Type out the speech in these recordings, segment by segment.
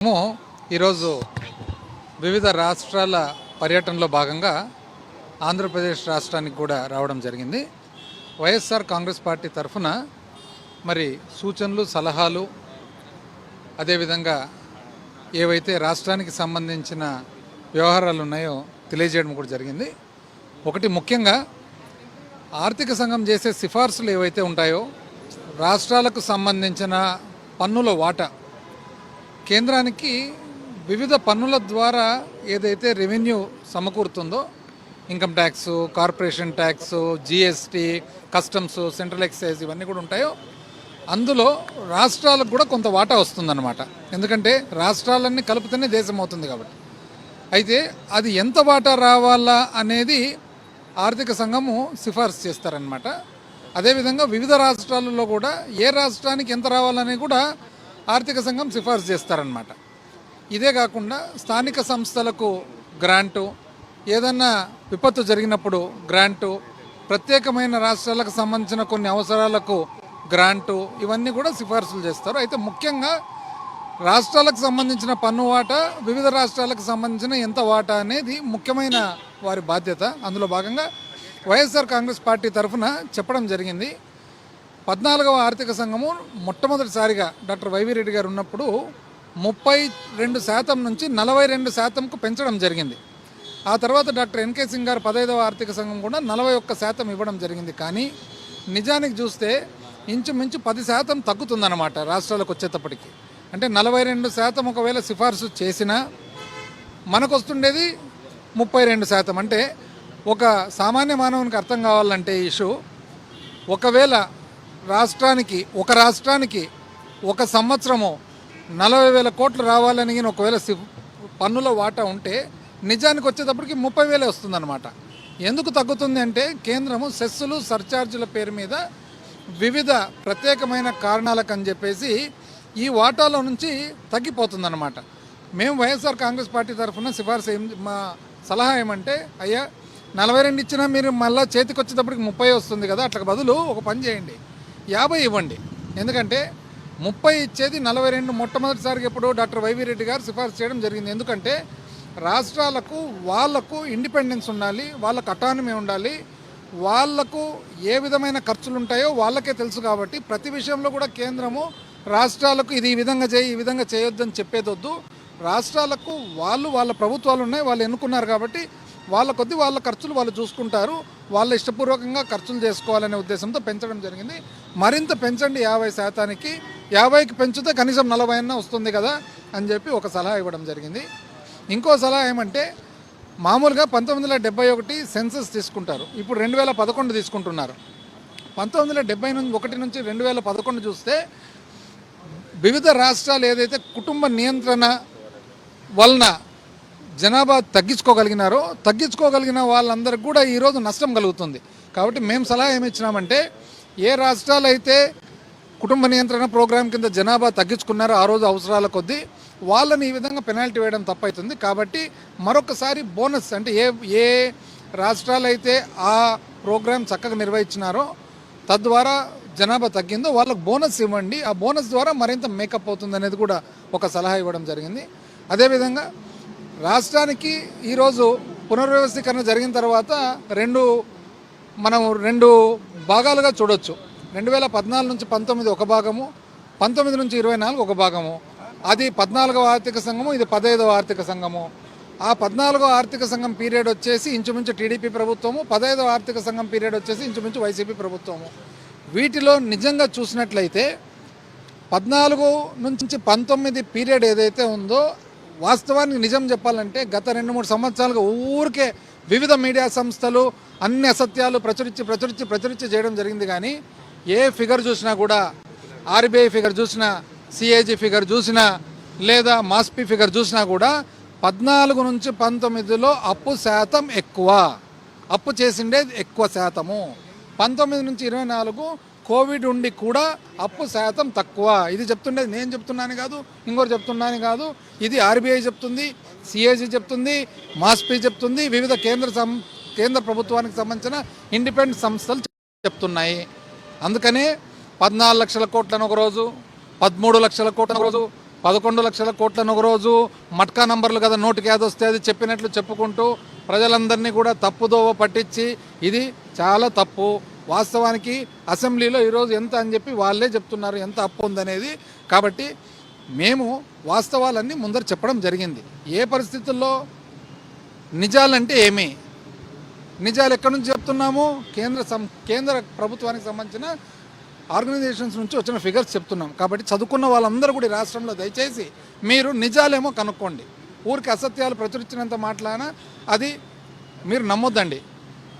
ఈరోజు వివిధ రాష్ట్రాల పర్యటనలో భాగంగా ఆంధ్రప్రదేశ్ రాష్ట్రానికి కూడా రావడం జరిగింది. వైఎస్ఆర్ కాంగ్రెస్ పార్టీ తరఫున మరి సూచనలు, సలహాలు, అదేవిధంగా ఏవైతే రాష్ట్రానికి సంబంధించిన వ్యవహారాలు ఉన్నాయో తెలియజేయడం కూడా జరిగింది. ఒకటి, ముఖ్యంగా ఆర్థిక సంఘం చేసే సిఫార్సులు ఏవైతే ఉంటాయో రాష్ట్రాలకు సంబంధించిన పన్నుల వాటా కేంద్రానికి వివిధ పన్నుల ద్వారా ఏదైతే రెవెన్యూ సమకూరుతుందో, income tax, corporation tax, GST, customs, central excise ఇవన్నీ కూడా ఉంటాయో అందులో రాష్ట్రాలకు కూడా కొంత వాటా వస్తుందన్నమాట. ఎందుకంటే రాష్ట్రాలన్నీ కలిపితేనే దేశం అవుతుంది కాబట్టి. అయితే అది ఎంత వాటా రావాలా అనేది ఆర్థిక సంఘము సిఫార్సు చేస్తారనమాట. అదేవిధంగా వివిధ రాష్ట్రాలలో కూడా ఏ రాష్ట్రానికి ఎంత రావాలని కూడా ఆర్థిక సంఘం సిఫార్సు చేస్తారనమాట. ఇదే కాకుండా స్థానిక సంస్థలకు గ్రాంటు, ఏదన్నా విపత్తు జరిగినప్పుడు గ్రాంటు, ప్రత్యేకమైన రాష్ట్రాలకు సంబంధించిన కొన్ని అవసరాలకు గ్రాంటు, ఇవన్నీ కూడా సిఫార్సులు చేస్తారు. అయితే ముఖ్యంగా రాష్ట్రాలకు సంబంధించిన పన్ను వాటా, వివిధ రాష్ట్రాలకు సంబంధించిన ఎంత వాటా అనేది ముఖ్యమైన వారి బాధ్యత. అందులో భాగంగా వైఎస్ఆర్ కాంగ్రెస్ పార్టీ తరఫున చెప్పడం జరిగింది. 14వ ఆర్థిక సంఘము మొట్టమొదటిసారిగా డాక్టర్ వైవి రెడ్డి గారు ఉన్నప్పుడు 32% నుంచి 42%కు పెంచడం జరిగింది. ఆ తర్వాత డాక్టర్ ఎన్కే సింగ్ గారు 15వ ఆర్థిక సంఘం కూడా 41% ఇవ్వడం జరిగింది. కానీ నిజానికి చూస్తే ఇంచుమించు 10% తగ్గుతుందన్నమాట రాష్ట్రాలకు వచ్చేటప్పటికి. అంటే 42% ఒకవేళ సిఫార్సు చేసినా మనకు వస్తుండేది 32%. అంటే ఒక సామాన్య మానవునికి అర్థం కావాలంటే ఈ ఇష్యూ, ఒకవేళ ఒక రాష్ట్రానికి ఒక సంవత్సరము 40,000 కోట్లు రావాలని ఒకవేళ పన్నుల వాటా ఉంటే నిజానికి వచ్చేటప్పటికి 30,000 వస్తుందన్నమాట. ఎందుకు తగ్గుతుంది అంటే కేంద్రము సెస్సులు, సర్ఛార్జీల పేరు మీద వివిధ ప్రత్యేకమైన కారణాలకు అని చెప్పేసి ఈ వాటాలో నుంచి తగ్గిపోతుందన్నమాట. మేము వైఎస్ఆర్ కాంగ్రెస్ పార్టీ తరఫున సిఫార్సు మా సలహా ఏమంటే, అయ్యా 42 ఇచ్చినా మీరు మళ్ళీ చేతికి వచ్చేటప్పటికి 30 వస్తుంది కదా, అట్లా బదులు ఒక పని చేయండి, 50 ఇవ్వండి. ఎందుకంటే 30 ఇచ్చేది 42 మొట్టమొదటిసారిగా ఎప్పుడు డాక్టర్ వైవి రెడ్డి గారు సిఫార్సు చేయడం జరిగింది. ఎందుకంటే రాష్ట్రాలకు వాళ్లకు ఇండిపెండెన్స్ ఉండాలి, వాళ్ళకు అటానమీ ఉండాలి, వాళ్లకు ఏ విధమైన ఖర్చులు ఉంటాయో వాళ్ళకే తెలుసు. కాబట్టి ప్రతి విషయంలో కూడా కేంద్రము రాష్ట్రాలకు ఇది ఈ విధంగా చేయి, ఈ విధంగా చేయొద్దని చెప్పేదొద్దు. రాష్ట్రాలకు వాళ్ళ ప్రభుత్వాలు ఉన్నాయి, వాళ్ళు ఎన్నుకున్నారు కాబట్టి వాళ్ళ కొద్దీ వాళ్ళ ఖర్చులు వాళ్ళు చూసుకుంటారు, వాళ్ళ ఇష్టపూర్వకంగా ఖర్చులు చేసుకోవాలనే ఉద్దేశంతో పెంచడం జరిగింది. మరింత పెంచండి 50%కి, 50కి పెంచితే కనీసం 40 అన్నా వస్తుంది కదా అని చెప్పి ఒక సలహా ఇవ్వడం జరిగింది. ఇంకో సలహా ఏమంటే, మామూలుగా 1971 సెన్సస్ తీసుకుంటారు, ఇప్పుడు 2011 తీసుకుంటున్నారు. 1971 నుంచి 2011 చూస్తే వివిధ రాష్ట్రాలు ఏదైతే కుటుంబ నియంత్రణ వలన జనాభా తగ్గించుకోగలిగిన వాళ్ళందరికీ కూడా ఈరోజు నష్టం కలుగుతుంది. కాబట్టి మేము సలహా ఏమి ఇచ్చినామంటే, ఏ రాష్ట్రాలు అయితే కుటుంబ నియంత్రణ ప్రోగ్రాం కింద జనాభా తగ్గించుకున్నారో ఆ రోజు అవసరాల కొద్దీ వాళ్ళని ఈ విధంగా పెనాల్టీ వేయడం తప్పవుతుంది. కాబట్టి మరొకసారి బోనస్, అంటే ఏ రాష్ట్రాలు అయితే ఆ ప్రోగ్రాం చక్కగా నిర్వహించినారో తద్వారా జనాభా తగ్గిందో వాళ్ళకు బోనస్ ఇవ్వండి, ఆ బోనస్ ద్వారా మరింత మేకప్ అవుతుంది అనేది కూడా ఒక సలహా ఇవ్వడం జరిగింది. అదేవిధంగా రాష్ట్రానికి ఈరోజు పునర్వ్యవస్థీకరణ జరిగిన తర్వాత మనం రెండు భాగాలుగా చూడొచ్చు. 2014 నుంచి 19 ఒక భాగము, 19 నుంచి 24 ఒక భాగము. అది 14వ ఆర్థిక సంఘము, ఇది 15వ ఆర్థిక సంఘము. ఆ 14వ ఆర్థిక సంఘం పీరియడ్ వచ్చేసి ఇంచుమించు టీడీపీ ప్రభుత్వము, 15వ ఆర్థిక సంఘం పీరియడ్ వచ్చేసి ఇంచుమించు వైసీపీ ప్రభుత్వము. వీటిలో నిజంగా చూసినట్లయితే 14 నుంచి 19 పీరియడ్ ఏదైతే ఉందో, వాస్తవానికి నిజం చెప్పాలంటే గత 2-3 సంవత్సరాలుగా ఊరికే వివిధ మీడియా సంస్థలు అన్ని అసత్యాలు ప్రచురించి చేయడం జరిగింది. కానీ ఏ ఫిగర్ చూసినా కూడా, ఆర్బీఐ ఫిగర్ చూసినా, సిఏజీ ఫిగర్ చూసినా, లేదా మాస్పీ ఫిగర్ చూసినా కూడా 14 నుంచి 19లో అప్పు శాతం ఎక్కువ, అప్పు చేసిండేది ఎక్కువ శాతము. 19 నుంచి 24 కోవిడ్ ఉండి కూడా అప్పు శాతం తక్కువ. ఇది చెప్తుండేది నేను చెప్తున్నాను కాదు, ఇంకోరు చెప్తున్నాను కాదు, ఇది ఆర్బీఐ చెప్తుంది, సిఏజీ చెప్తుంది, మాస్పీ చెప్తుంది, వివిధ కేంద్ర ప్రభుత్వానికి సంబంధించిన ఇండిపెండెంట్ సంస్థలు చెప్తున్నాయి. అందుకనే 14 లక్షల కోట్లను ఒక రోజు, 13 లక్షల కోట్లను ఒక రోజు, 11 లక్షల కోట్లను ఒకరోజు మట్కా నంబర్లు కదా నోటికి ఏదొస్తే అది చెప్పినట్లు చెప్పుకుంటూ ప్రజలందరినీ కూడా తప్పుదోవ పట్టించి ఇది చాలా తప్పు. వాస్తవానికి అసెంబ్లీలో ఈరోజు ఎంత అని చెప్పి వాళ్ళే చెప్తున్నారు ఎంత అప్పు ఉందనేది. కాబట్టి మేము వాస్తవాలన్నీ ముందర చెప్పడం జరిగింది. ఏ పరిస్థితుల్లో నిజాలంటే ఏమి, నిజాలు ఎక్కడి నుంచి చెప్తున్నాము, కేంద్ర ప్రభుత్వానికి సంబంధించిన ఆర్గనైజేషన్స్ నుంచి వచ్చిన ఫిగర్స్ చెప్తున్నాం. కాబట్టి చదువుకున్న వాళ్ళందరూ కూడా ఈ రాష్ట్రంలో దయచేసి మీరు నిజాలేమో కనుక్కోండి. ఊరికి అసత్యాలు ప్రచురించినంత మాట్లాడినా అది మీరు నమ్మొద్దండి.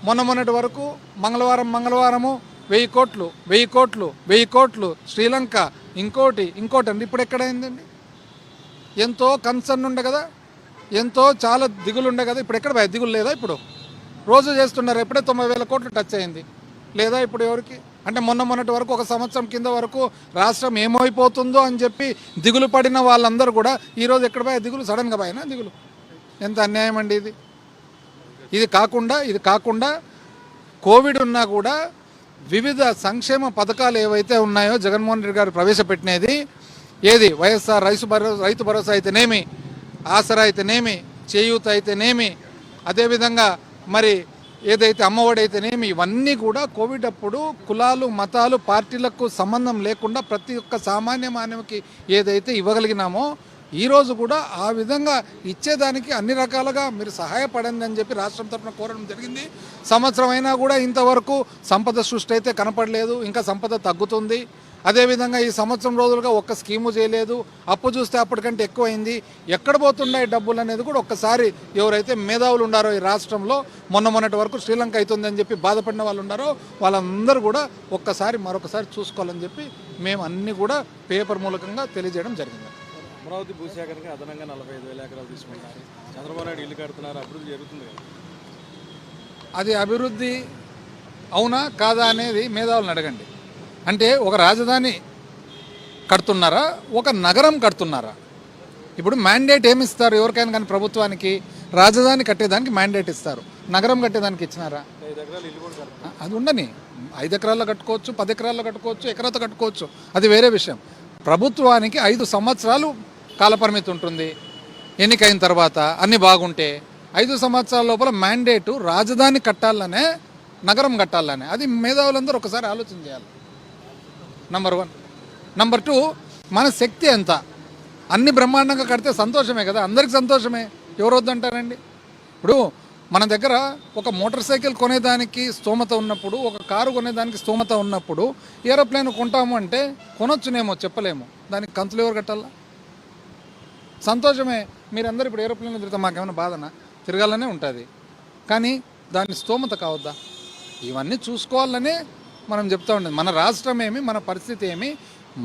మొన్నటి వరకు మంగళవారము 1000 కోట్లు శ్రీలంక ఇంకోటి అండి. ఇప్పుడు ఎక్కడైందండి? ఎంతో కన్సర్న్ ఉండే కదా, ఎంతో చాలా దిగులు ఉండే కదా. ఇప్పుడు ఎక్కడ దిగులు లేదా? ఇప్పుడు రోజు చేస్తున్నారు. ఎప్పుడే 90,000 కోట్లు టచ్ అయింది లేదా ఇప్పుడు ఎవరికి? అంటే మొన్నటి వరకు ఒక సంవత్సరం కింద వరకు రాష్ట్రం ఏమైపోతుందో అని చెప్పి దిగులు పడిన వాళ్ళందరూ కూడా ఈరోజు ఎక్కడ పోయా దిగులు? సడన్గా పోయినా దిగులు. ఎంత అన్యాయం అండి ఇది. ఇది కాకుండా కోవిడ్ ఉన్నా కూడా వివిధ సంక్షేమ పథకాలు ఏవైతే ఉన్నాయో జగన్మోహన్ రెడ్డి గారు ప్రవేశపెట్టినది ఏది వైఎస్ఆర్ రైతు భరోసా అయితేనేమి, ఆసరా అయితేనేమి, చేయూత అయితేనేమి, అదేవిధంగా మరి ఏదైతే అమ్మఒడి అయితేనేమి, ఇవన్నీ కూడా కోవిడ్ అప్పుడు కులాలు మతాలు పార్టీలకు సంబంధం లేకుండా ప్రతి ఒక్క సామాన్య మానవుకి ఏదైతే ఇవ్వగలిగినామో ఈరోజు కూడా ఆ విధంగా ఇచ్చేదానికి అన్ని రకాలుగా మీరు సహాయపడండి అని చెప్పి రాష్ట్రం తరఫున కోరడం జరిగింది. సంవత్సరం అయినా కూడా ఇంతవరకు సంపద సృష్టి అయితే కనపడలేదు, ఇంకా సంపద తగ్గుతుంది. అదేవిధంగా ఈ సంవత్సరం రోజులుగా ఒక్క స్కీము చేయలేదు. అప్పు చూస్తే అప్పటికంటే ఎక్కువైంది. ఎక్కడ పోతున్నాయి డబ్బులు అనేది కూడా ఒక్కసారి ఎవరైతే మేధావులు ఉన్నారో ఈ రాష్ట్రంలో మొన్నటి వరకు శ్రీలంక అవుతుందని చెప్పి బాధపడిన వాళ్ళు ఉన్నారో వాళ్ళందరూ కూడా మరొకసారి చూసుకోవాలని చెప్పి మేము అన్నీ కూడా పేపర్ మూలకంగా తెలియజేయడం జరిగింది. అమరావతి భూసేకరణకి అదనంగా 45,000 ఎకరాలు తీసుకుంటారు. చంద్రబాబు నాయుడు ఇల్లు కడుతున్నారు, అభివృద్ధి జరుగుతుంది కదా. అది అభివృద్ధి అవునా కాదా అనేది మేధావులను అడగండి. అంటే ఒక రాజధాని కడుతున్నారా, ఒక నగరం కడుతున్నారా? ఇప్పుడు మ్యాండేట్ ఏమి ఇస్తారు ఎవరికైనా కానీ ప్రభుత్వానికి? రాజధాని కట్టేదానికి మ్యాండేట్ ఇస్తారు, నగరం కట్టేదానికి ఇచ్చినారా? 5 ఎకరాలు ఇల్లు కూడా అది ఉండని 5 ఎకరాల్లో కట్టుకోవచ్చు, 10 ఎకరాల్లో కట్టుకోవచ్చు, ఎకరాతో కట్టుకోవచ్చు, అది వేరే విషయం. ప్రభుత్వానికి 5 సంవత్సరాలు కాలపరిమితి ఉంటుంది. ఎన్నికైన తర్వాత అన్నీ బాగుంటే 5 సంవత్సరాల లోపల మ్యాండేటు రాజధాని కట్టాలనే నగరం కట్టాలనే. అది మేధావులందరూ ఒకసారి ఆలోచన చేయాలి. నంబర్ 1. నంబర్ 2, మన శక్తి ఎంత? అన్ని బ్రహ్మాండంగా కడితే సంతోషమే కదా, అందరికి సంతోషమే, ఎవరు వద్దంటారండి? ఇప్పుడు మన దగ్గర ఒక మోటార్ సైకిల్ కొనేదానికి స్తోమత ఉన్నప్పుడు, ఒక కారు కొనేదానికి స్తోమత ఉన్నప్పుడు ఏరోప్లేన్ కొంటాము అంటే కొనొచ్చునేమో చెప్పలేము, దానికి కంతులు ఎవరు కట్టాలా? సంతోషమే. మీరందరూ ఇప్పుడు ఏరోప్లేన్లో తిరిగితే మాకేమైనా బాధనా? తిరగాలనే ఉంటుంది, కానీ దాని స్తోమత కావద్దా? ఇవన్నీ చూసుకోవాలనే మనం చెప్తా ఉండేది. మన రాష్ట్రం ఏమి, మన పరిస్థితి ఏమి?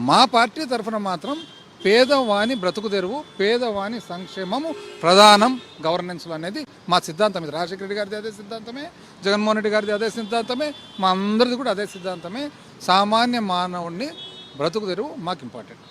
మా పార్టీ తరఫున మాత్రం పేదవాని బ్రతుకు తెరువు, పేదవాని సంక్షేమము ప్రధానం గవర్నెన్స్లో అనేది మా సిద్ధాంతం. ఇది రాజశేఖర రెడ్డి గారిది అదే సిద్ధాంతమే, జగన్మోహన్ రెడ్డి గారిది అదే సిద్ధాంతమే, మా అందరిది కూడా అదే సిద్ధాంతమే. సామాన్య మానవుడిని బ్రతుకు తెరువు మాకు ఇంపార్టెంట్.